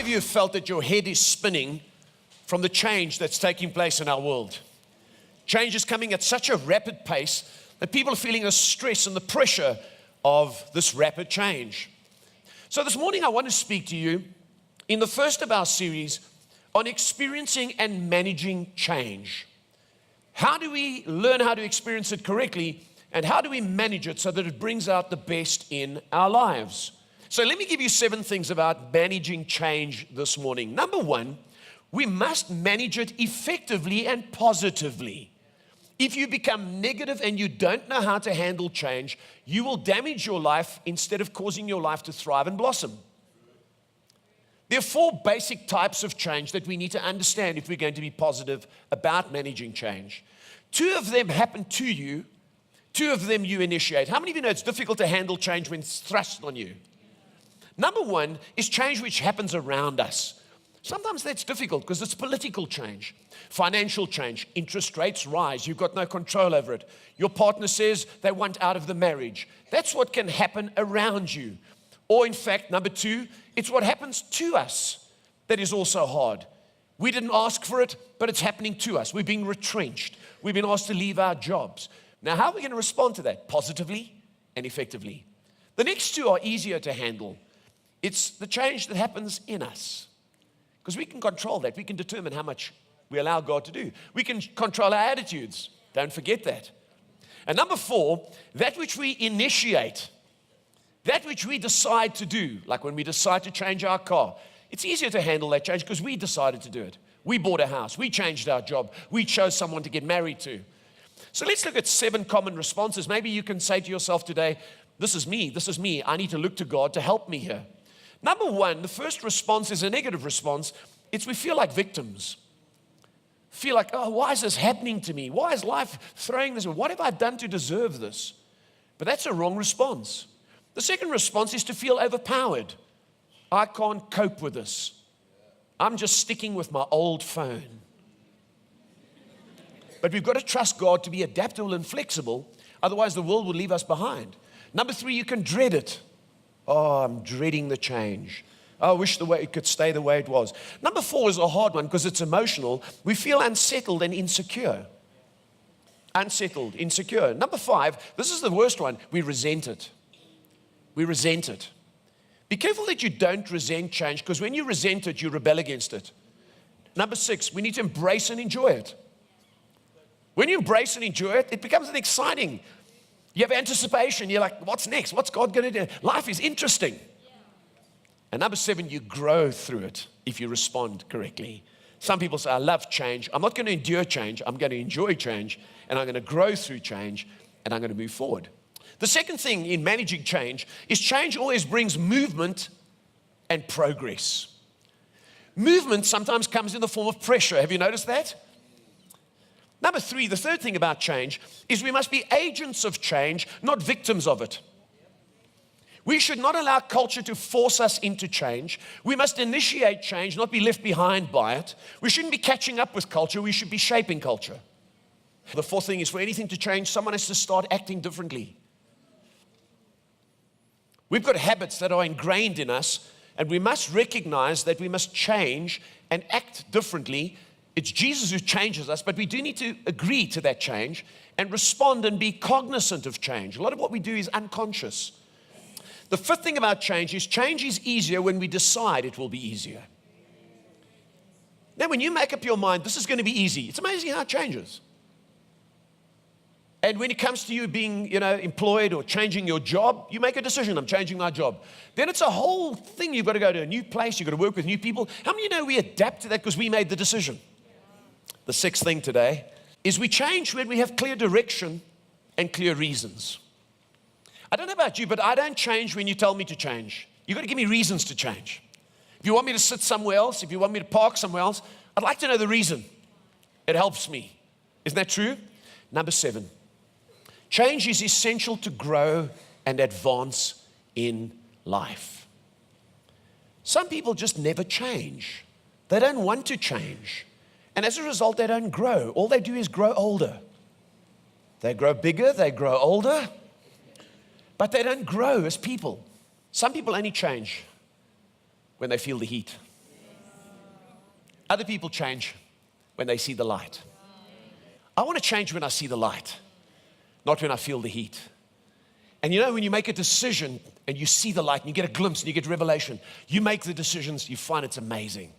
of you have felt that your head is spinning from the change that's taking place in our world? Change is coming at such a rapid pace that people are feeling the stress and the pressure of this rapid change. So this morning I want to speak to you in the first of our series on experiencing and managing change. How do we learn how to experience it correctly, and how do we manage it so that it brings out the best in our lives? So let me give you 7 things about managing change this morning. Number 1, we must manage it effectively and positively. If you become negative and you don't know how to handle change, you will damage your life instead of causing your life to thrive and blossom. There are 4 basic types of change that we need to understand if we're going to be positive about managing change. 2 of them happen to you, 2 of them you initiate. How many of you know it's difficult to handle change when it's thrust on you? Number 1 is change which happens around us. Sometimes that's difficult because it's political change, financial change, interest rates rise, you've got no control over it. Your partner says they want out of the marriage. That's what can happen around you. Or in fact, number 2, it's what happens to us that is also hard. We didn't ask for it, but it's happening to us. We're being retrenched. We've been asked to leave our jobs. Now, how are we going to respond to that? Positively and effectively. The next 2 are easier to handle. It's the change that happens in us. Because we can control that. We can determine how much we allow God to do. We can control our attitudes. Don't forget that. And number 4, that which we initiate, that which we decide to do, like when we decide to change our car. It's easier to handle that change because we decided to do it. We bought a house. We changed our job. We chose someone to get married to. So let's look at 7 common responses. Maybe you can say to yourself today, this is me. This is me. I need to look to God to help me here. Number 1, the first response is a negative response. It's we feel like victims. Feel like, oh, why is this happening to me? Why is life throwing this? What have I done to deserve this? But that's a wrong response. The second response is to feel overpowered. I can't cope with this. I'm just sticking with my old phone. But we've got to trust God to be adaptable and flexible. Otherwise, the world will leave us behind. Number 3, you can dread it. Oh, I'm dreading the change. Oh, I wish it could stay the way it was. Number 4 is a hard one because it's emotional. We feel unsettled and insecure. Unsettled, insecure. Number 5, this is the worst one. We resent it. We resent it. Be careful that you don't resent change because when you resent it, you rebel against it. Number 6, we need to embrace and enjoy it. When you embrace and enjoy it, it becomes an exciting. You have anticipation. You're like, what's next? What's God going to do? Life is interesting. And number 7, you grow through it if you respond correctly. Some people say, I love change. I'm not going to endure change. I'm going to enjoy change, and I'm going to grow through change, and I'm going to move forward. The second thing in managing change is change always brings movement and progress. Movement sometimes comes in the form of pressure. Have you noticed that? Number 3, the third thing about change is we must be agents of change, not victims of it. We should not allow culture to force us into change. We must initiate change, not be left behind by it. We shouldn't be catching up with culture. We should be shaping culture. The fourth thing is for anything to change, someone has to start acting differently. We've got habits that are ingrained in us, and we must recognize that we must change and act differently. It's Jesus who changes us, but we do need to agree to that change and respond and be cognizant of change. A lot of what we do is unconscious. The fifth thing about change is easier when we decide it will be easier. Now, when you make up your mind, this is going to be easy, it's amazing how it changes. And when it comes to you being, employed or changing your job, you make a decision, I'm changing my job. Then it's a whole thing. You've got to go to a new place. You've got to work with new people. How many of you know we adapt to that because we made the decision? The sixth thing today is we change when we have clear direction and clear reasons. I don't know about you, but I don't change when you tell me to change. You've got to give me reasons to change. If you want me to sit somewhere else, if you want me to park somewhere else, I'd like to know the reason. It helps me. Isn't that true? Number 7. Change is essential to grow and advance in life. Some people just never change. They don't want to change. And as a result, they don't grow. All they do is grow older. They grow bigger, they grow older, but they don't grow as people. Some people only change when they feel the heat. Other people change when they see the light. I want to change when I see the light, not when I feel the heat. And you know, when you make a decision and you see the light and you get a glimpse and you get revelation, you make the decisions, you find it's amazing.